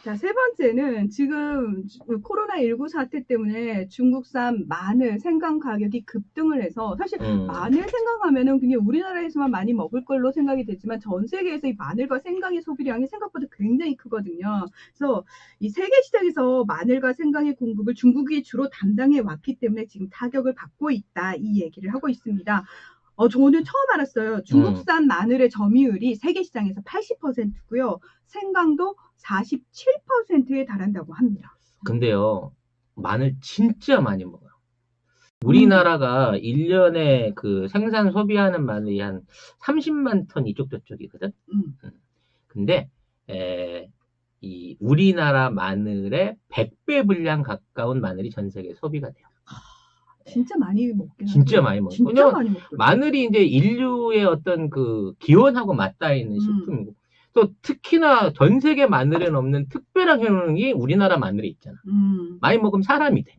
자, 세 번째는 지금 코로나19 사태 때문에 중국산 마늘, 생강 가격이 급등을 해서 사실 마늘, 생강하면은 그냥 우리나라에서만 많이 먹을 걸로 생각이 되지만 전 세계에서 이 마늘과 생강의 소비량이 생각보다 굉장히 크거든요. 그래서 이 세계 시장에서 마늘과 생강의 공급을 중국이 주로 담당해 왔기 때문에 지금 타격을 받고 있다. 이 얘기를 하고 있습니다. 저는 처음 알았어요. 중국산 마늘의 점유율이 세계 시장에서 80%고요. 생강도 47%에 달한다고 합니다. 근데요, 마늘 진짜 많이 먹어요. 우리나라가 1년에 그 생산 소비하는 마늘이 한 30만 톤 이쪽 저쪽이거든. 근데 이 우리나라 마늘의 100배 분량 가까운 마늘이 전 세계에 소비가 돼요. 진짜 많이 먹긴 진짜 많이 먹어요. 진짜 많이 먹거든요. 마늘이 이제 인류의 어떤 그 기원하고 맞닿아 있는 식품이고, 또 특히나 전 세계 마늘에는 없는 특별한 효능이 우리나라 마늘에 있잖아. 많이 먹으면 사람이 돼.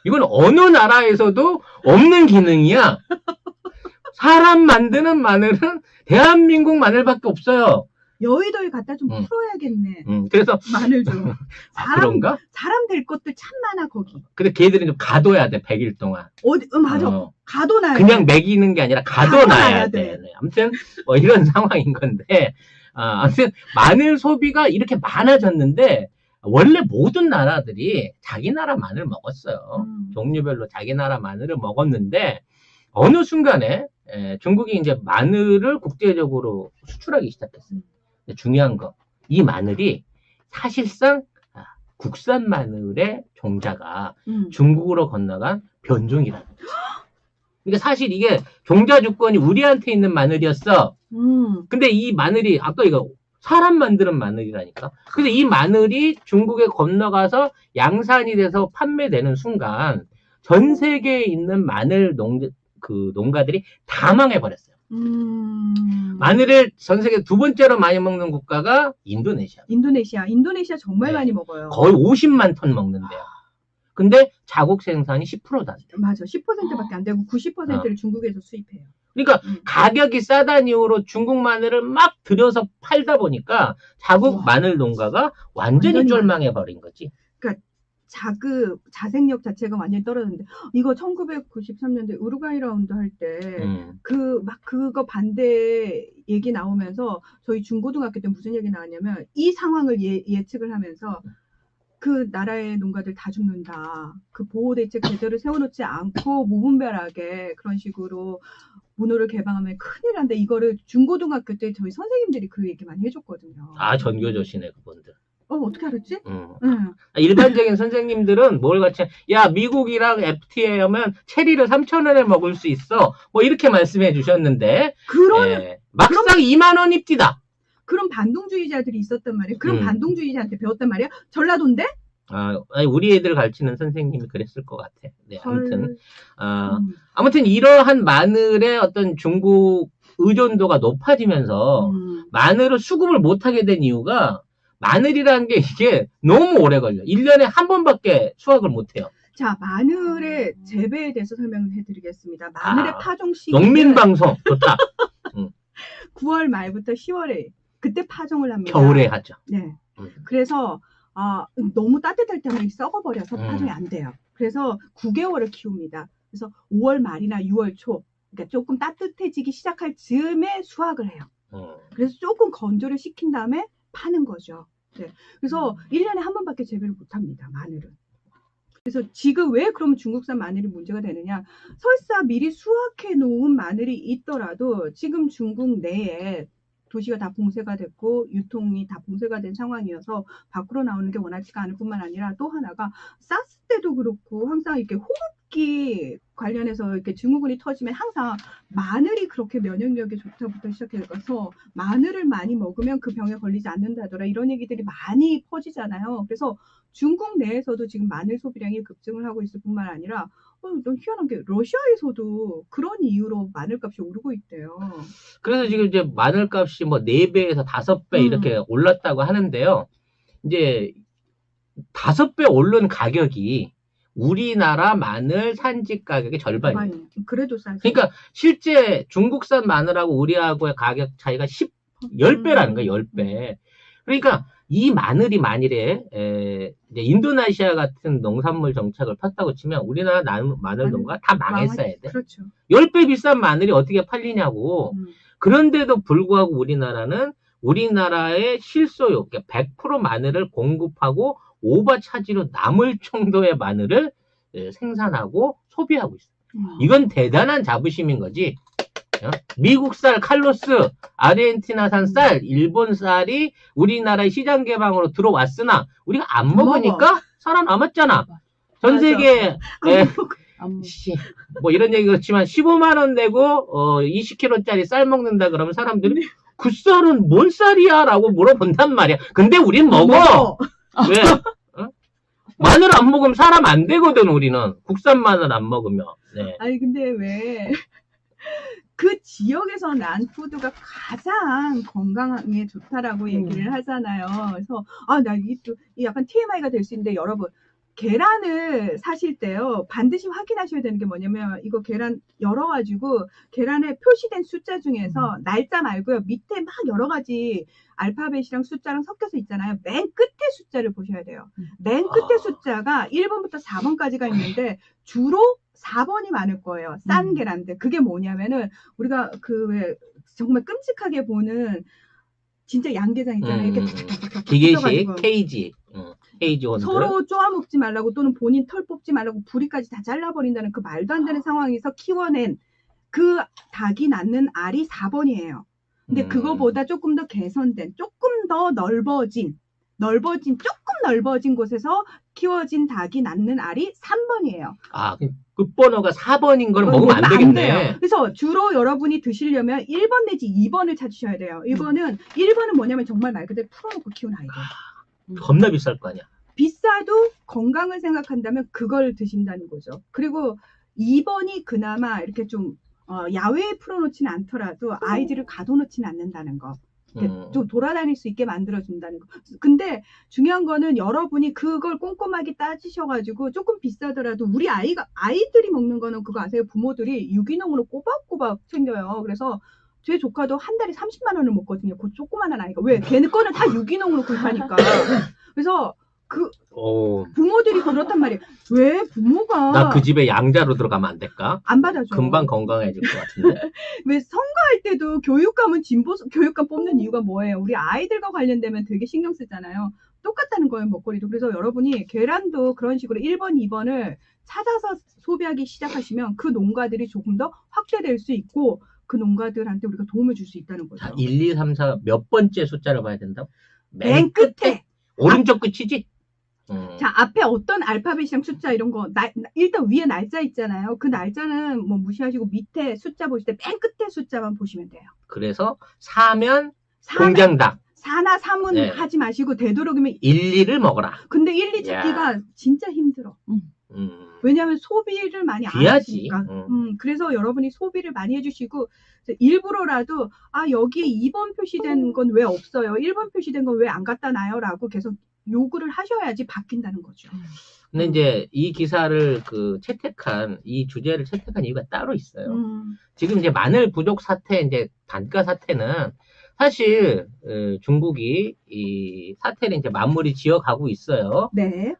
이건 어느 나라에서도 없는 기능이야. 사람 만드는 마늘은 대한민국 마늘밖에 없어요. 여의도에 갖다 좀 풀어야겠네. 그래서 마늘 좀. 그런가? 사람 될 것들 참 많아 거기. 근데 걔들은 좀 가둬야 돼, 100일 동안. 맞아. 가둬놔야 그냥 먹이는 게 아니라 가둬놔야 돼. 네. 아무튼 이런 상황인 건데, 아무튼 마늘 소비가 이렇게 많아졌는데 원래 모든 나라들이 자기 나라 마늘 먹었어요. 종류별로 자기 나라 마늘을 먹었는데 어느 순간에 중국이 이제 마늘을 국제적으로 수출하기 시작했어요. 중요한 거, 이 마늘이 사실상 국산 마늘의 종자가 중국으로 건너간 변종이라는 거죠. 그러니까 사실 이게 종자 주권이 우리한테 있는 마늘이었어. 근데 이 마늘이 아까 이거 사람 만드는 마늘이라니까. 근데 이 마늘이 중국에 건너가서 양산이 돼서 판매되는 순간 전 세계에 있는 마늘 농가들이 다 망해버렸어요. 마늘을 전 세계 두 번째로 많이 먹는 국가가 인도네시아. 인도네시아 정말 많이 먹어요. 거의 50만 톤 먹는데요. 근데 자국 생산이 10%도 안 돼요. 맞아. 10%밖에 안 되고 90%를 중국에서 수입해요. 그러니까 가격이 싸다는 이유로 중국 마늘을 막 들여서 팔다 보니까 자국 마늘 농가가 완전히 쫄망해버린 거지. 그러니까 자생력 자체가 완전히 떨어졌는데, 이거 1993년도에 우루과이 라운드 할 때, 그거 반대 얘기 나오면서, 저희 중고등학교 때 무슨 얘기 나왔냐면, 이 상황을 예측을 하면서, 그 나라의 농가들 다 죽는다. 그 보호대책 제대로 세워놓지 않고, 무분별하게 그런 식으로 문호를 개방하면 큰일 난다. 이거를 중고등학교 때 저희 선생님들이 그 얘기 많이 해줬거든요. 전교조시네, 그분들. 어떻게 알았지? 일반적인 선생님들은 뭘 같이, 야, 미국이랑 FTA 하면 체리를 3,000원에 먹을 수 있어. 뭐 이렇게 말씀해 주셨는데, 막상 2만 원입디다. 그런 반동주의자들이 있었단 말이에요. 그런 반동주의자한테 배웠단 말이에요. 전라도인데? 아니, 우리 애들 가르치는 선생님이 그랬을 것 같아. 네, 아무튼, 아무튼 이러한 마늘의 어떤 중국 의존도가 높아지면서 마늘을 수급을 못하게 된 이유가, 마늘이라는 게 이게 너무 오래 걸려. 1년에 한 번밖에 수확을 못해요. 자, 마늘의 재배에 대해서 설명을 해드리겠습니다. 마늘의 파종 시기는 농민방송 좋다. 9월 말부터 10월에 그때 파종을 합니다. 겨울에 하죠. 네. 그래서 너무 따뜻할 때 하면 썩어버려서 파종이 안 돼요. 그래서 9개월을 키웁니다. 그래서 5월 말이나 6월 초, 그러니까 조금 따뜻해지기 시작할 즈음에 수확을 해요. 그래서 조금 건조를 시킨 다음에 파는 거죠. 네. 그래서 1년에 한 번밖에 재배를 못 합니다, 마늘은. 그래서 지금 왜 그러면 중국산 마늘이 문제가 되느냐? 설사 미리 수확해 놓은 마늘이 있더라도 지금 중국 내에 도시가 다 봉쇄가 됐고 유통이 다 봉쇄가 된 상황이어서 밖으로 나오는 게 원활치가 않을 뿐만 아니라 또 하나가 사스 때도 그렇고 항상 이렇게 호흡기 관련해서 이렇게 증후군이 터지면 항상 마늘이 그렇게 면역력이 좋다부터 시작해서 마늘을 많이 먹으면 그 병에 걸리지 않는다더라 이런 얘기들이 많이 퍼지잖아요. 그래서 중국 내에서도 지금 마늘 소비량이 급증을 하고 있을 뿐만 아니라 좀 희한한 게 러시아에서도 그런 이유로 마늘값이 오르고 있대요. 그래서 지금 이제 마늘값이 뭐 4배에서 5배 이렇게 올랐다고 하는데요. 이제 5배 오른 가격이 우리나라 마늘 산지 가격의 절반이에요. 그래도 싸지. 그러니까 실제 중국산 마늘하고 우리하고의 가격 차이가 10배라는 거예요. 10배. 그러니까 이 마늘이 만일에 이제 인도네시아 같은 농산물 정책을 폈다고 치면 우리나라 마늘 농가 다 망했어야 돼. 그렇죠. 10배 비싼 마늘이 어떻게 팔리냐고. 그런데도 불구하고 우리나라의 실소유, 100% 마늘을 공급하고 오버차지로 남을 정도의 마늘을 생산하고 소비하고 있어. 이건 대단한 자부심인 거지. 미국 쌀 칼로스, 아르헨티나산 쌀, 일본 쌀이 우리나라의 시장 개방으로 들어왔으나 우리가 안 먹으니까 살아남았잖아. 전 세계 뭐 이런 얘기 그렇지만 15만 원 내고 20kg짜리 쌀 먹는다 그러면 사람들이 그 쌀은 뭔 쌀이야? 라고 물어본단 말이야. 근데 우린 먹어. 왜? 마늘 안 먹으면 사람 안 되거든, 우리는. 국산 마늘 안 먹으면. 네. 아니, 근데 왜, 그 지역에서 난 푸드가 가장 건강에 좋다라고 얘기를 하잖아요. 그래서, 나 이게 또 약간 TMI가 될 수 있는데, 여러분, 계란을 사실 때요, 반드시 확인하셔야 되는 게 뭐냐면, 이거 계란 열어가지고, 계란에 표시된 숫자 중에서, 날짜 말고요, 밑에 막 여러 가지 알파벳이랑 숫자랑 섞여서 있잖아요. 맨 끝에 숫자를 보셔야 돼요. 맨 끝에 숫자가 1번부터 4번까지가 있는데, 주로 4번이 많을 거예요. 싼 계란들. 그게 뭐냐면은, 우리가 왜, 정말 끔찍하게 보는, 진짜 양계장 있잖아요. 이렇게 탁탁탁탁 기계식, 케이지. 케이지 원들. 서로 쪼아먹지 말라고 또는 본인 털 뽑지 말라고 부리까지 다 잘라버린다는 그 말도 안 되는 상황에서 키워낸 그 닭이 낳는 알이 4번이에요. 근데 그거보다 조금 더 개선된, 조금 더 넓어진, 조금 넓어진 곳에서 키워진 닭이 낳는 알이 3번이에요. 끝번호가 4번인 걸 먹으면 안 되겠네. 그래서 주로 여러분이 드시려면 1번 내지 2번을 찾으셔야 돼요. 1번은 뭐냐면 정말 말 그대로 풀어놓고 키운 아이들. 겁나 비쌀 거 아니야. 비싸도 건강을 생각한다면 그걸 드신다는 거죠. 그리고 2번이 그나마 이렇게 좀 야외에 풀어놓지는 않더라도 아이들을 가둬놓지는 않는다는 거. 좀 돌아다닐 수 있게 만들어준다는 거. 근데 중요한 거는 여러분이 그걸 꼼꼼하게 따지셔가지고 조금 비싸더라도 우리 아이들이 먹는 거는 그거 아세요? 부모들이 유기농으로 꼬박꼬박 챙겨요. 그래서 제 조카도 한 달에 30만 원을 먹거든요. 그 조그만한 아이가. 왜? 걔네 거는 다 유기농으로 구입하니까. 그래서 부모들이 그렇단 말이에요. 왜 부모가. 나 그 집에 양자로 들어가면 안 될까? 안 받아줘. 금방 건강해질 것 같은데. 왜 선거할 때도 교육감은 교육감 뽑는 이유가 뭐예요? 우리 아이들과 관련되면 되게 신경 쓰잖아요. 똑같다는 거예요, 먹거리도. 그래서 여러분이 계란도 그런 식으로 1번, 2번을 찾아서 소비하기 시작하시면 그 농가들이 조금 더 확대될 수 있고 그 농가들한테 우리가 도움을 줄 수 있다는 거죠. 자, 1, 2, 3, 4 몇 번째 숫자를 봐야 된다고? 맨 끝에. 오른쪽 끝이지? 자, 앞에 어떤 알파벳이랑 숫자 이런 거, 일단 위에 날짜 있잖아요. 그 날짜는 뭐 무시하시고 밑에 숫자 보실 때 맨 끝에 숫자만 보시면 돼요. 그래서 4면 공장닭. 4나 3은 하지 마시고 되도록이면 1, 2를 먹어라. 근데 1, 2 찾기가 진짜 힘들어. 왜냐하면 소비를 많이 안 하시니까. 그래서 여러분이 소비를 많이 해주시고 일부러라도 여기에 2번 표시된 건 왜 없어요? 1번 표시된 건 왜 안 갖다 놔요? 라고 계속 요구를 하셔야지 바뀐다는 거죠. 근데 이제 이 기사를 이 주제를 채택한 이유가 따로 있어요. 지금 이제 마늘 부족 사태, 이제 단가 사태는 사실 중국이 이 사태를 이제 마무리 지어가고 있어요. 네.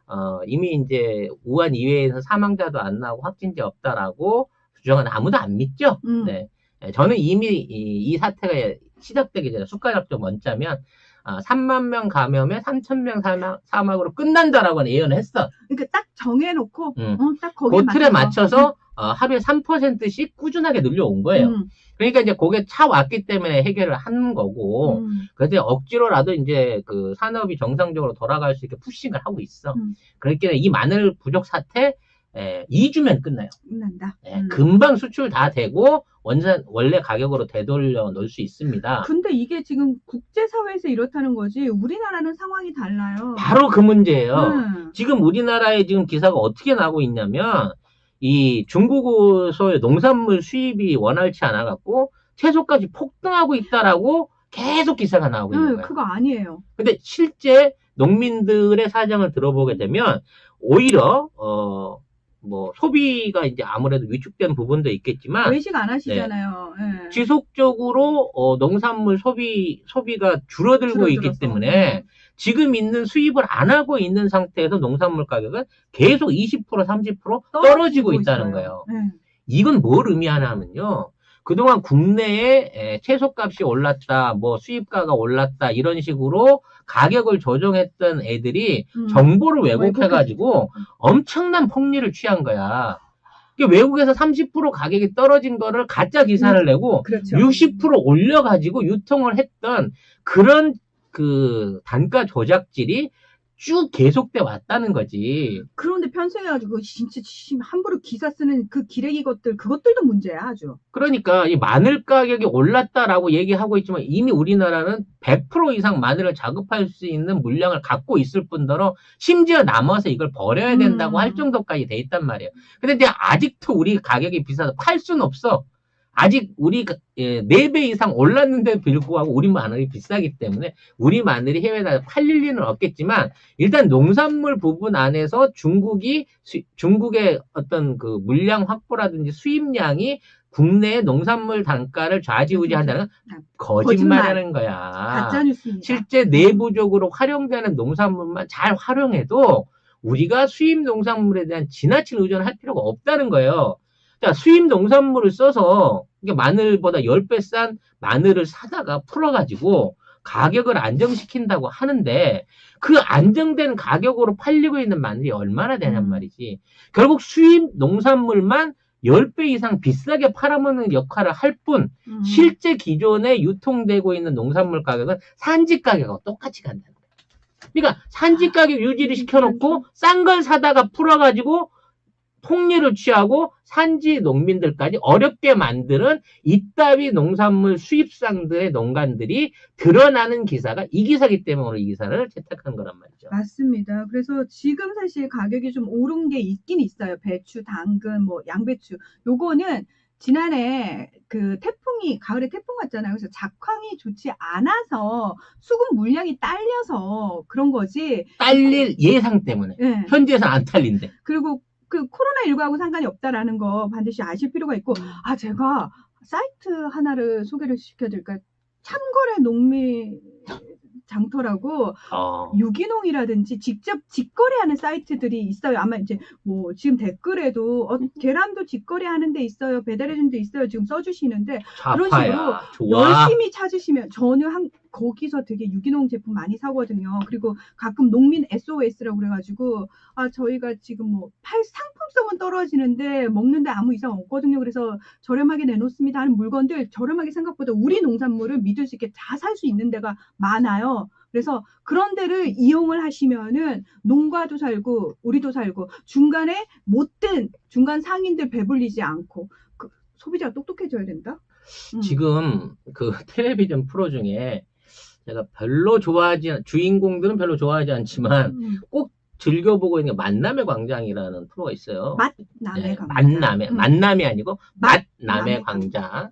이미 이제 우한 이외에서 사망자도 안 나고 확진자 없다라고 주장은 아무도 안 믿죠. 네. 저는 이미 이 사태가 시작되기 전에 숟가락 좀 얹자면 3만 명 감염에 3,000명 사망으로 끝난다라고 예언을 했어. 그러니까 딱 정해놓고 딱 거기에 그 틀에 맞춰서 하루에 3%씩 꾸준하게 늘려온 거예요. 그러니까 이제 그게 차왔기 때문에 해결을 하는 거고, 그런데 억지로라도 이제 그 산업이 정상적으로 돌아갈 수 있게 푸싱을 하고 있어. 그렇기 때문에 이 마늘 부족 사태 2주면 끝나요. 끝난다. 금방 수출 다 되고 원래 가격으로 되돌려 놓을 수 있습니다. 근데 이게 지금 국제사회에서 이렇다는 거지 우리나라는 상황이 달라요. 바로 그 문제예요. 지금 우리나라의 지금 기사가 어떻게 나오고 있냐면 이 중국에서의 농산물 수입이 원활치 않아 갖고 채소까지 폭등하고 있다라고 계속 기사가 나오고 있는 거예요. 그거 아니에요. 근데 실제 농민들의 사정을 들어보게 되면 오히려 뭐 소비가 이제 아무래도 위축된 부분도 있겠지만 외식 안 하시잖아요. 예. 지속적으로 농산물 소비가 줄어들고 있기 줄어들어서. 때문에 지금 있는 수입을 안 하고 있는 상태에서 농산물 가격은 계속 20% 30% 떨어지고 있다는 있어요. 거예요. 예. 이건 뭘 의미하냐 하면요. 그동안 국내에 채소값이 올랐다, 뭐 수입가가 올랐다 이런 식으로 가격을 조정했던 애들이 정보를 왜곡해가지고 엄청난 폭리를 취한 거야. 외국에서 30% 가격이 떨어진 거를 가짜 기사를 내고 그렇죠. 60% 올려가지고 유통을 했던 그런 그 단가 조작질이 쭉 계속돼 왔다는 거지. 그런데 편성해가지고 진짜 함부로 기사 쓰는 그 기레기 그것들도 문제야 아주. 그러니까 이 마늘 가격이 올랐다라고 얘기하고 있지만 이미 우리나라는 100% 이상 마늘을 자급할 수 있는 물량을 갖고 있을 뿐더러 심지어 남아서 이걸 버려야 된다고 할 정도까지 돼 있단 말이에요. 근데 이제 아직도 우리 가격이 비싸서 팔 수는 없어. 아직 우리 4배 이상 올랐는데 불구하고 우리 마늘이 비싸기 때문에 우리 마늘이 해외에 팔릴 리는 없겠지만 일단 농산물 부분 안에서 중국의 어떤 그 물량 확보라든지 수입량이 국내의 농산물 단가를 좌지우지한다는 건 거짓말하는 거야. 가짜 뉴스입니다. 실제 내부적으로 활용되는 농산물만 잘 활용해도 우리가 수입 농산물에 대한 지나친 의존을 할 필요가 없다는 거예요. 자, 수입 농산물을 써서 마늘보다 10배 싼 마늘을 사다가 풀어가지고 가격을 안정시킨다고 하는데 그 안정된 가격으로 팔리고 있는 마늘이 얼마나 되냔 말이지. 결국 수입 농산물만 10배 이상 비싸게 팔아먹는 역할을 할 뿐 실제 기존에 유통되고 있는 농산물 가격은 산지 가격하고 똑같이 간다는 거야. 그러니까 산지 가격 유지를 시켜놓고 싼 걸 사다가 풀어가지고 폭리를 취하고 산지 농민들까지 어렵게 만드는 이따위 농산물 수입상들의 농간들이 드러나는 기사가 이 기사기 때문에 오늘 이 기사를 채택한 거란 말이죠. 맞습니다. 그래서 지금 사실 가격이 좀 오른 게 있긴 있어요. 배추, 당근, 뭐 양배추. 요거는 지난해 그 가을에 태풍 왔잖아요. 그래서 작황이 좋지 않아서 수급 물량이 딸려서 그런 거지. 딸릴 예상 때문에. 네. 현지에서 안 딸린대. 그리고 그 코로나19하고 상관이 없다라는 거 반드시 아실 필요가 있고, 제가 사이트 하나를 소개를 시켜드릴까요? 참거래 농민 장터라고 유기농이라든지 직접 직거래하는 사이트들이 있어요. 아마 이제 뭐 지금 댓글에도 계란도 직거래하는 데 있어요. 배달해준 데 있어요. 지금 써주시는데 그런 식으로 좋아. 열심히 찾으시면 저는 거기서 되게 유기농 제품 많이 사거든요. 그리고 가끔 농민 SOS라고 그래가지고 저희가 지금 뭐 상품성은 떨어지는데 먹는데 아무 이상 없거든요. 그래서 저렴하게 내놓습니다 하는 물건들 저렴하게 생각보다 우리 농산물을 믿을 수 있게 다 살 수 있는 데가 많아요. 그래서 그런 데를 이용을 하시면은 농가도 살고 우리도 살고 중간에 못된 중간 상인들 배불리지 않고 소비자가 똑똑해져야 된다. 지금 그 텔레비전 프로 중에 제가 주인공들은 별로 좋아하지 않지만 꼭 즐겨보고 있는 게 만남의 광장이라는 프로가 있어요. 만남의 광장. 만남이 아니고 만남의 광장.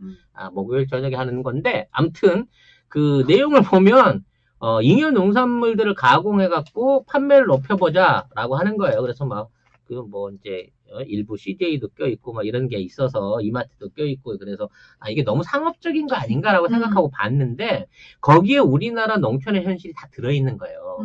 목요일 저녁에 하는 건데 아무튼 그 내용을 보면 잉여 농산물들을 가공해갖고 판매를 높여보자라고 하는 거예요. 그래서 이제 일부 CJ도 껴있고 이런 게 있어서 이마트도 껴있고 그래서 이게 너무 상업적인 거 아닌가라고 생각하고 봤는데 거기에 우리나라 농촌의 현실이 다 들어있는 거예요.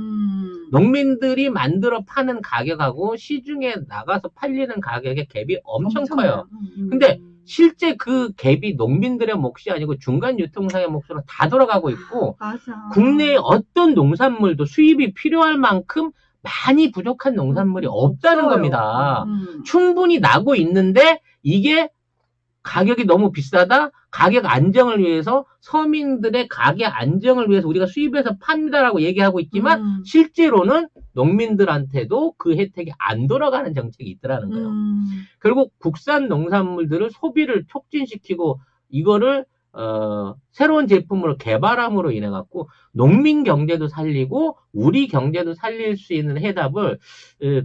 농민들이 만들어 파는 가격하고 시중에 나가서 팔리는 가격의 갭이 엄청 커요. 근데 실제 그 갭이 농민들의 몫이 아니고 중간 유통상의 몫으로 다 돌아가고 있고 맞아. 국내에 어떤 농산물도 수입이 필요할 만큼 많이 부족한 농산물이 없다는 겁니다. 충분히 나고 있는데 이게 가격이 너무 비싸다. 가격 안정을 위해서 서민들의 가격 안정을 위해서 우리가 수입해서 팝니다라고 얘기하고 있지만 실제로는 농민들한테도 그 혜택이 안 돌아가는 정책이 있더라는 거예요. 결국 국산 농산물들을 소비를 촉진시키고 이거를 새로운 제품으로 개발함으로 인해 갖고 농민 경제도 살리고 우리 경제도 살릴 수 있는 해답을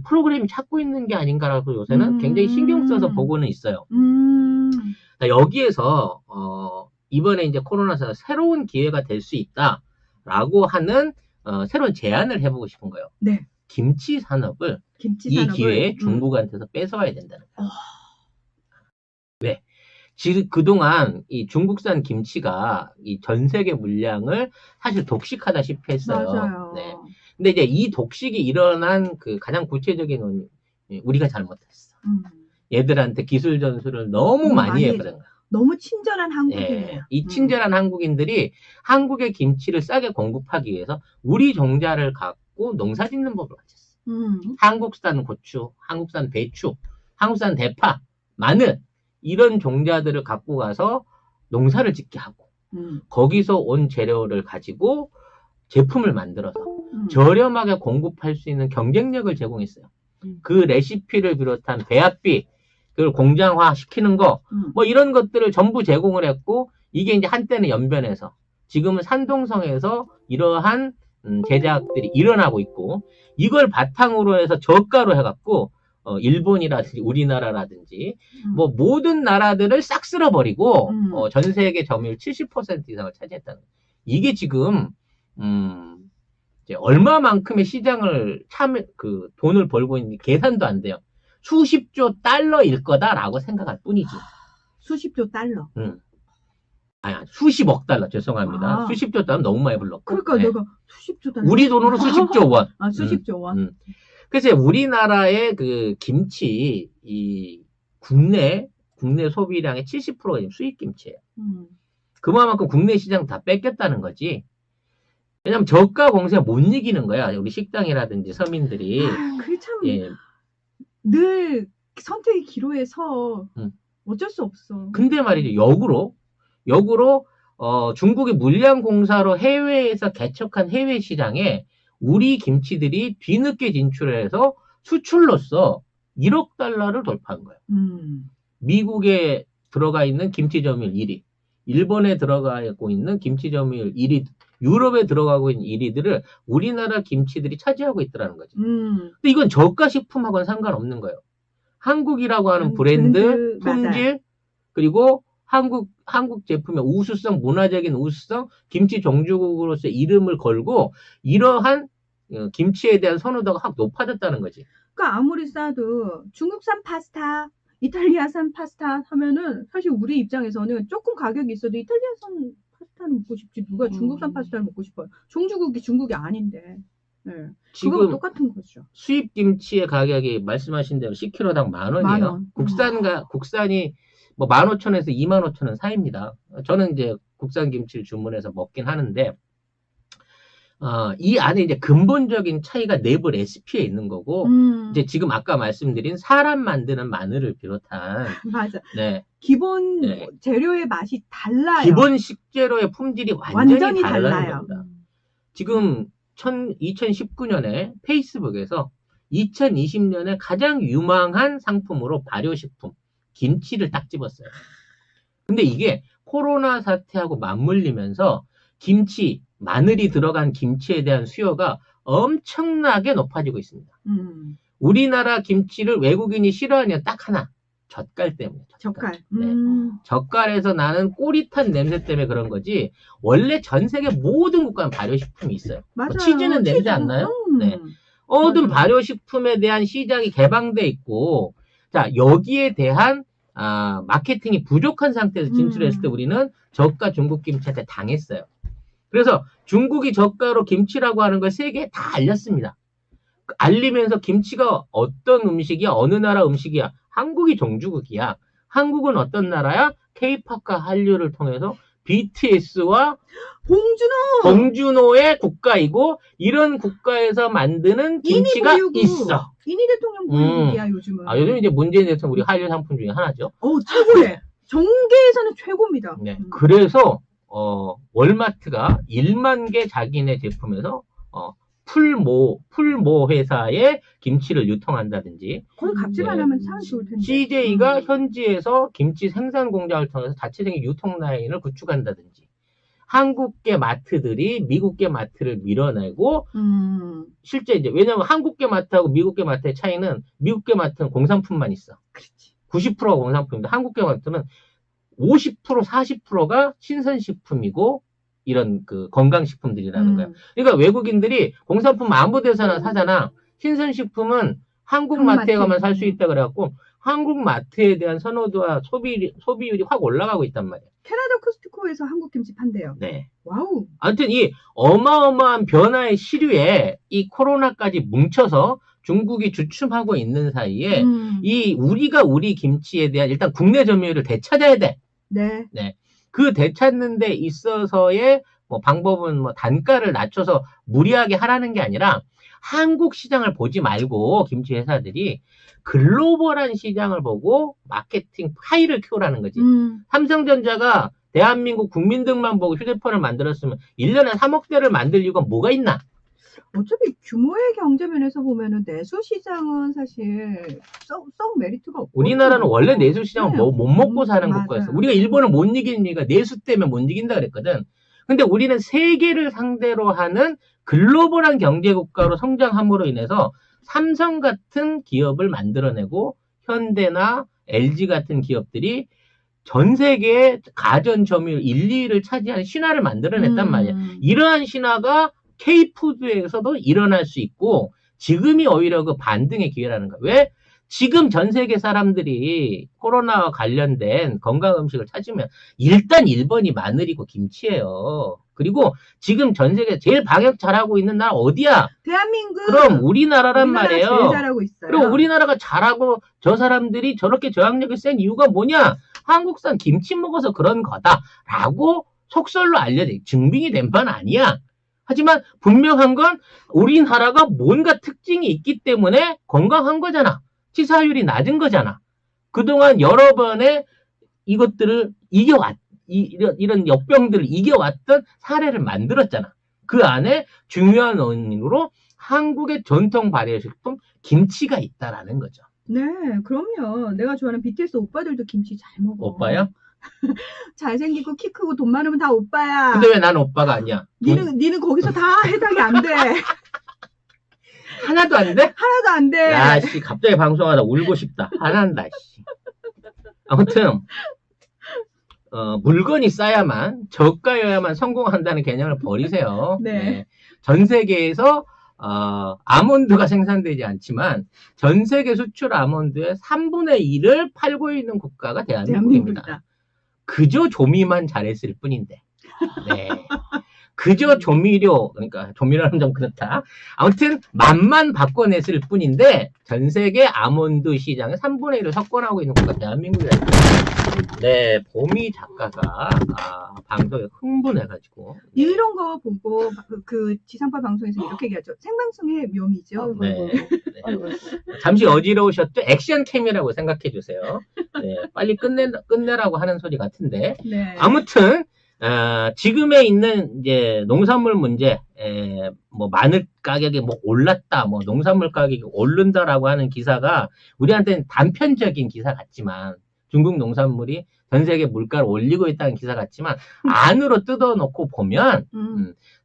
프로그램이 찾고 있는 게 아닌가라고 요새는 굉장히 신경 써서 보고는 있어요. 여기에서 이번에 이제 코로나에서 새로운 기회가 될 수 있다라고 하는 새로운 제안을 해보고 싶은 거예요. 네. 김치 산업을 김치 이 산업을 기회에 중국한테서 뺏어와야 된다는 거예요. 왜? 지금 그동안 이 중국산 김치가 이 전 세계 물량을 사실 독식하다시피 했어요. 맞아요. 네. 근데 이제 이 독식이 일어난 그 가장 구체적인 원인, 우리가 잘못했어. 얘들한테 기술 전수를 너무 많이 해버린 거야. 너무 친절한 한국인이야. 예, 이 친절한 한국인들이 한국의 김치를 싸게 공급하기 위해서 우리 종자를 갖고 농사 짓는 법을 가졌어. 한국산 고추, 한국산 배추, 한국산 대파, 마늘 이런 종자들을 갖고 가서 농사를 짓게 하고 거기서 온 재료를 가지고 제품을 만들어서 저렴하게 공급할 수 있는 경쟁력을 제공했어요. 그 레시피를 비롯한 배합비, 그걸 공장화 시키는 거, 뭐 이런 것들을 전부 제공을 했고, 이게 이제 한때는 연변에서, 지금은 산동성에서 이러한 제작들이 일어나고 있고, 이걸 바탕으로 해서 저가로 해갖고, 일본이라든지 우리나라라든지, 뭐 모든 나라들을 싹 쓸어버리고, 전 세계 점유율 70% 이상을 차지했다는 거예요. 이게 지금, 이제 얼마만큼의 시장을 돈을 벌고 있는지 계산도 안 돼요. 수십조 달러일 거다라고 생각할 뿐이지. 수십조 달러. 아니, 수십억 달러, 죄송합니다. 수십조 달러 너무 많이 불렀고. 그러니까 네. 내가 수십조 달러. 우리 돈으로 수십조 원. 수십조 원. 그래서 우리나라의 그 김치, 이 국내 소비량의 70%가 지금 수입 김치예요. 그만큼 국내 시장 다 뺏겼다는 거지. 왜냐면 저가 공세가 못 이기는 거야. 우리 식당이라든지 서민들이. 그게 참. 예. 늘 선택의 기로에서 어쩔 수 없어. 근데 말이죠. 역으로 중국이 물량 공사로 해외에서 개척한 해외 시장에 우리 김치들이 뒤늦게 진출해서 수출로서 1억 달러를 돌파한 거예요. 미국에 들어가 있는 김치 점유율 1위, 일본에 들어가고 있는 김치 점유율 1위, 유럽에 들어가고 있는 1위들을 우리나라 김치들이 차지하고 있더라는 거지. 근데 이건 저가 식품하고는 상관없는 거예요. 한국이라고 하는 브랜드, 품질, 맞아. 그리고 한국 제품의 우수성, 문화적인 우수성, 김치 종주국으로서의 이름을 걸고 이러한 김치에 대한 선호도가 확 높아졌다는 거지. 그러니까 아무리 싸도 중국산 파스타, 이탈리아산 파스타 하면은 사실 우리 입장에서는 조금 가격이 있어도 이탈리아산 파스타를 먹고 싶지 누가 중국산 파스타를 먹고 싶어요. 종주국이 중국이 아닌데. 네. 지금 똑같은 거죠. 수입 김치의 가격이 말씀하신 대로 10kg당 10,000원이에요. 국산이 뭐 15,000원에서 25,000원 사이입니다. 저는 이제 국산 김치를 주문해서 먹긴 하는데, 이 안에 이제 근본적인 차이가 내부 레시피에 있는 거고, 이제 지금 아까 말씀드린 사람 만드는 마늘을 비롯한. 맞아. 네. 기본 재료의 맛이 달라요. 기본 식재료의 품질이 완전히 달라요. 겁니다. 지금 2019년에 페이스북에서 2020년에 가장 유망한 상품으로 발효식품, 김치를 딱 집었어요. 근데 이게 코로나 사태하고 맞물리면서 김치, 마늘이 들어간 김치에 대한 수요가 엄청나게 높아지고 있습니다. 우리나라 김치를 외국인이 싫어하는 이유는 딱 하나. 젓갈 때문에. 젓갈. 네. 젓갈에서 나는 꼬릿한 냄새 때문에 그런 거지. 원래 전 세계 모든 국가는 발효식품이 있어요. 맞아요. 치즈는 냄새 안 나요? 네. 모든 발효식품에 대한 시장이 개방돼 있고, 자, 여기에 대한 마케팅이 부족한 상태에서 진출했을 때 우리는 저가 중국 김치한테 당했어요. 그래서 중국이 저가로 김치라고 하는 걸 세계에 다 알렸습니다. 알리면서 김치가 어떤 음식이야, 어느 나라 음식이야, 한국이 종주국이야. 한국은 어떤 나라야? K-팝과 한류를 통해서 BTS와 봉준호의 국가이고 이런 국가에서 만드는 김치가 있어. 이니 대통령 보유국이야 요즘은. 요즘 이제 문재인 대통령 우리 한류 상품 중에 하나죠. 최고네. 정계에서는 최고입니다. 네. 그래서 월마트가 1만 개 자기네 제품에서 풀모 회사의 김치를 유통한다든지, 거의 갑질 안 하면 참 좋을 텐데. CJ가 현지에서 김치 생산 공장을 통해서 자체적인 유통 라인을 구축한다든지, 한국계 마트들이 미국계 마트를 밀어내고, 실제 이제 왜냐면 한국계 마트하고 미국계 마트의 차이는 미국계 마트는 공산품만 있어. 그렇지. 90%가 공산품인데 한국계 마트는 50%, 40%가 신선식품이고. 이런 그 건강식품들이라는 거야. 그러니까 외국인들이 공산품 아무 데서나 사잖아. 신선식품은 한국 한국 마트에 가면 마트. 살 수 있다 그래갖고 한국 마트에 대한 선호도와 소비율이 확 올라가고 있단 말이에요. 캐나다 코스트코에서 한국 김치 판대요. 네. 와우. 아무튼 이 어마어마한 변화의 시류에 이 코로나까지 뭉쳐서 중국이 주춤하고 있는 사이에 우리가 우리 김치에 대한 일단 국내 점유율을 되찾아야 돼. 네. 그 되찾는 데 있어서의 뭐 방법은 뭐 단가를 낮춰서 무리하게 하라는 게 아니라 한국 시장을 보지 말고 김치 회사들이 글로벌한 시장을 보고 마케팅 파이를 키우라는 거지. 삼성전자가 대한민국 국민들만 보고 휴대폰을 만들었으면 1년에 3억 대를 만들 이유가 뭐가 있나? 어차피 규모의 경제면에서 보면은 내수 시장은 사실 썩 메리트가 없고. 우리나라는 원래 내수 시장은 네. 못 먹고 사는 맞아요. 국가였어. 우리가 일본을 못 이기는 이유가 내수 때문에 못 이긴다 그랬거든. 근데 우리는 세계를 상대로 하는 글로벌한 경제 국가로 성장함으로 인해서 삼성 같은 기업을 만들어내고 현대나 LG 같은 기업들이 전 세계의 가전 점유율 1, 2위를 차지하는 신화를 만들어냈단 말이야. 이러한 신화가 K푸드에서도 일어날 수 있고 지금이 오히려 그 반등의 기회라는 거야. 왜? 지금 전 세계 사람들이 코로나와 관련된 건강 음식을 찾으면 일단 1번이 마늘이고 김치예요. 그리고 지금 전 세계 제일 방역 잘하고 있는 나라 어디야? 대한민국. 그럼 우리나라란 말이에요. 제일 잘하고 있어요. 그리고 우리나라가 잘하고 저 사람들이 저렇게 저항력이 센 이유가 뭐냐? 한국산 김치 먹어서 그런 거다라고 속설로 알려져 증빙이 된 바는 아니야. 하지만 분명한 건 우리나라가 뭔가 특징이 있기 때문에 건강한 거잖아. 치사율이 낮은 거잖아. 그동안 여러 번의 이것들을 이런 역병들을 이겨왔던 사례를 만들었잖아. 그 안에 중요한 원인으로 한국의 전통 발효식품 김치가 있다라는 거죠. 네, 그럼요. 내가 좋아하는 BTS 오빠들도 김치 잘 먹어. 오빠야? 잘생기고 키 크고 돈 많으면 다 오빠야. 근데 왜 난 오빠가 아니야? 니는 거기서 다 해당이 안 돼. 하나도 안 돼? 하나도 안 돼. 야, 씨, 갑자기 방송하다 울고 싶다. 화난다, 씨. 아무튼, 물건이 싸야만, 저가여야만 성공한다는 개념을 버리세요. 네. 전 세계에서, 아몬드가 생산되지 않지만, 전 세계 수출 아몬드의 3분의 1을 팔고 있는 국가가 대한민국입니다. 그저 조미만 잘했을 뿐인데. 네. 그저 조미료, 그러니까 조미료는 좀 그렇다. 아무튼 맛만 바꿔냈을 뿐인데 전 세계 아몬드 시장의 3분의 1을 석권하고 있는 국가 대한민국이라는 거예요. 네, 보미 작가가 방송에 흥분해가지고 이런 거 보고 그 지상파 방송에서 이렇게 얘기하죠. 생방송의 묘미죠. 네. 잠시 어지러우셨죠? 액션캠이라고 생각해 주세요. 네, 빨리 끝내라고 하는 소리 같은데. 네. 아무튼 지금에 있는 이제 농산물 문제, 뭐 마늘 가격이 뭐 올랐다, 뭐 농산물 가격이 오른다라고 하는 기사가 우리한테는 단편적인 기사 같지만 중국 농산물이 전 세계 물가를 올리고 있다는 기사 같지만 안으로 뜯어놓고 보면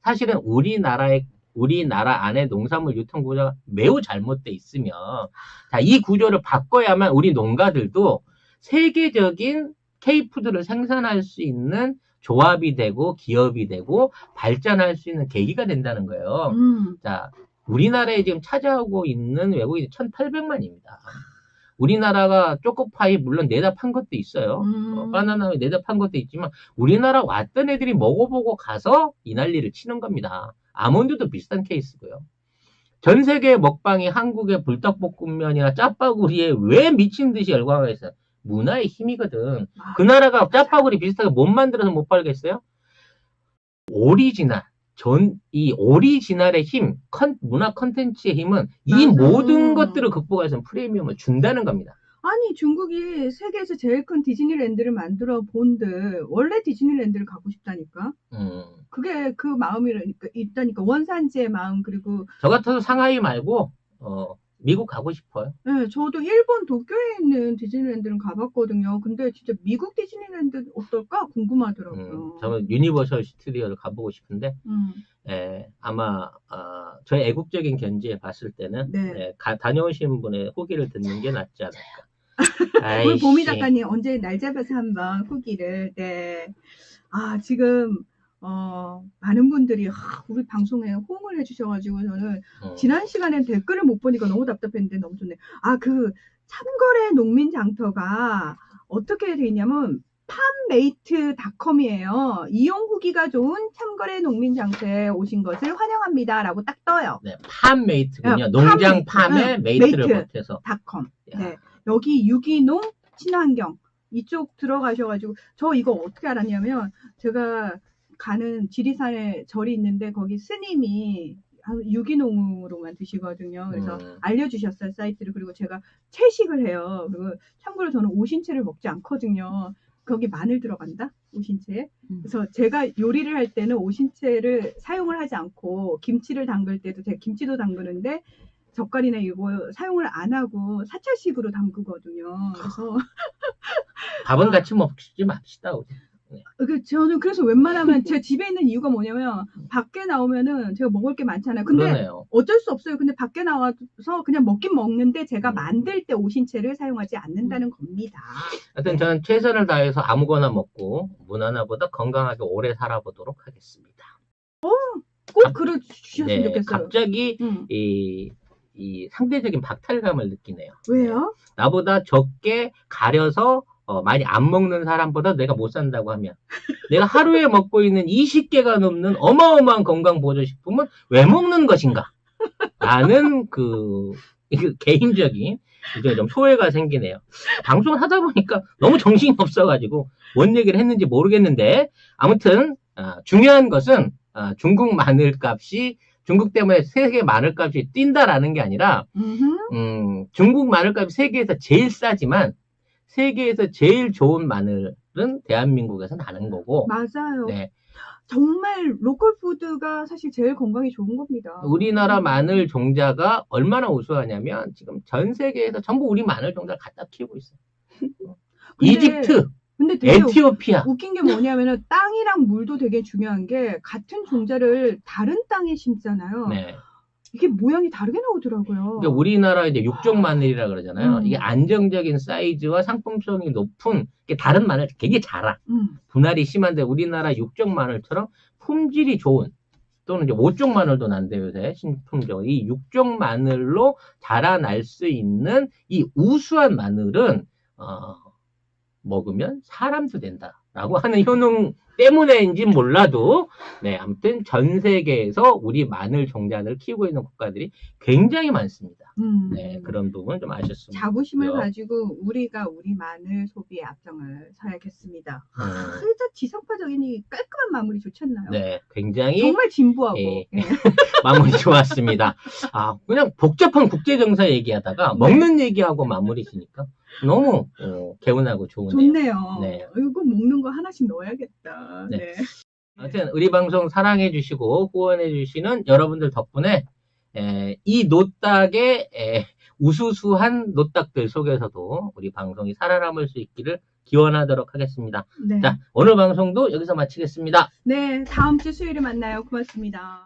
사실은 우리나라 안에 농산물 유통 구조가 매우 잘못돼 있으며 자, 이 구조를 바꿔야만 우리 농가들도 세계적인 K푸드를 생산할 수 있는 조합이 되고 기업이 되고 발전할 수 있는 계기가 된다는 거예요. 자, 우리나라에 지금 찾아오고 있는 외국인이 1,800만입니다. 우리나라가 초코파이 물론 내다 판 것도 있어요. 바나나 내다 판 것도 있지만 우리나라 왔던 애들이 먹어보고 가서 이 난리를 치는 겁니다. 아몬드도 비슷한 케이스고요. 전 세계 먹방이 한국의 불닭볶음면이나 짜파구리에 왜 미친 듯이 열광하고 있어요? 문화의 힘이거든. 그 나라가 짜파구리 비슷하게 못 만들어서 못 팔겠어요? 이 오리지널의 힘, 문화 컨텐츠의 힘은 이 모든 것들을 극복해서 프리미엄을 준다는 겁니다. 아니, 중국이 세계에서 제일 큰 디즈니랜드를 만들어 본들 원래 디즈니랜드를 가고 싶다니까. 그게 그 마음이 있다니까. 원산지의 마음. 그리고 저 같아도 상하이 말고 미국 가고 싶어요. 네, 저도 일본 도쿄에 있는 디즈니랜드는 가봤거든요. 근데 진짜 미국 디즈니랜드 어떨까 궁금하더라고요. 저는 유니버설 스튜디오를 가보고 싶은데 아마 저의 애국적인 견지에 봤을 때는 다녀오신 분의 후기를 듣는 게 낫지 않을까. 우리 보미 작가님 언제 날 잡아서 한번 후기를. 네. 지금 많은 분들이 우리 방송에 호응을 해주셔가지고 저는 지난 시간엔 댓글을 못 보니까 너무 답답했는데 너무 좋네. 그 참거래 농민 장터가 어떻게 돼 있냐면 팜메이트닷컴이에요. 이용 후기가 좋은 참거래 농민 장터에 오신 것을 환영합니다라고 딱 떠요. 네, 팜메이트군요. 농장 팜에 메이트를 보태서. 닷컴. 네, 여기 유기농 친환경 이쪽 들어가셔가지고 저 이거 어떻게 알았냐면 제가 가는 지리산에 절이 있는데 거기 스님이 유기농으로만 드시거든요. 그래서 알려주셨어요, 사이트를. 그리고 제가 채식을 해요. 그리고 참고로 저는 오신채를 먹지 않거든요. 거기 마늘 들어간다? 오신채에. 그래서 제가 요리를 할 때는 오신채를 사용을 하지 않고 김치를 담글 때도 제가 김치도 담그는데 젓갈이나 이거 사용을 안 하고 사철식으로 담그거든요. 그래서 밥은 같이 먹지 맙시다. 우리. 저는 그래서 웬만하면 제 집에 있는 이유가 뭐냐면 밖에 나오면은 제가 먹을 게 많잖아요. 근데 그러네요. 어쩔 수 없어요. 근데 밖에 나와서 그냥 먹긴 먹는데 제가 만들 때 오신채를 사용하지 않는다는 겁니다. 하여튼 저는 최선을 다해서 아무거나 먹고 문 하나보다 건강하게 오래 살아보도록 하겠습니다. 꼭 그러주셨으면 좋겠어요. 갑자기 이 상대적인 박탈감을 느끼네요. 왜요? 나보다 적게 가려서 많이 안 먹는 사람보다 내가 못 산다고 하면 내가 하루에 먹고 있는 20개가 넘는 어마어마한 건강보조식품은 왜 먹는 것인가? 라는 개인적인 이제 좀 소외가 생기네요. 방송을 하다 보니까 너무 정신이 없어가지고 뭔 얘기를 했는지 모르겠는데 아무튼 중요한 것은 중국 마늘값이 중국 때문에 세계 마늘값이 뛴다라는 게 아니라 중국 마늘값이 세계에서 제일 싸지만 세계에서 제일 좋은 마늘은 대한민국에서 나는 거고. 맞아요. 네. 정말 로컬 푸드가 사실 제일 건강에 좋은 겁니다. 우리나라 마늘 종자가 얼마나 우수하냐면 지금 전 세계에서 전부 우리 마늘 종자를 갖다 키우고 있어요. 이집트, 근데 되게 에티오피아. 웃긴 게 뭐냐면은 땅이랑 물도 되게 중요한 게 같은 종자를 다른 땅에 심잖아요. 네. 이게 모양이 다르게 나오더라고요. 그러니까 우리나라 이제 육종 마늘이라 그러잖아요. 이게 안정적인 사이즈와 상품성이 높은 다른 마늘 되게 자라. 분할이 심한데 우리나라 육종 마늘처럼 품질이 좋은 또는 이제 5종 마늘도 난대요, 요새 신품종. 이 육종 마늘로 자라날 수 있는 이 우수한 마늘은 먹으면 사람도 된다라고 하는 효능 때문에인지 몰라도 네, 아무튼 전 세계에서 우리 마늘 종자를 키우고 있는 국가들이 굉장히 많습니다. 네, 그런 부분 좀 아셨으면 자부심을 가지고 우리가 우리 마늘 소비에 앞장을 서야겠습니다. 진짜 지성파적인 이 깔끔한 마무리 좋지 않나요? 네, 굉장히 정말 진부하고 마무리 좋았습니다. 그냥 복잡한 국제정사 얘기하다가 먹는 얘기하고 마무리 지니까 너무 개운하고 좋으네요. 좋네요. 네. 이거 먹는 거 하나씩 넣어야겠다. 네. 아무튼 우리 방송 사랑해 주시고 후원해 주시는 여러분들 덕분에 이 노딱의 우수수한 노딱들 속에서도 우리 방송이 살아남을 수 있기를 기원하도록 하겠습니다. 네. 자, 오늘 방송도 여기서 마치겠습니다. 네, 다음 주 수요일에 만나요. 고맙습니다.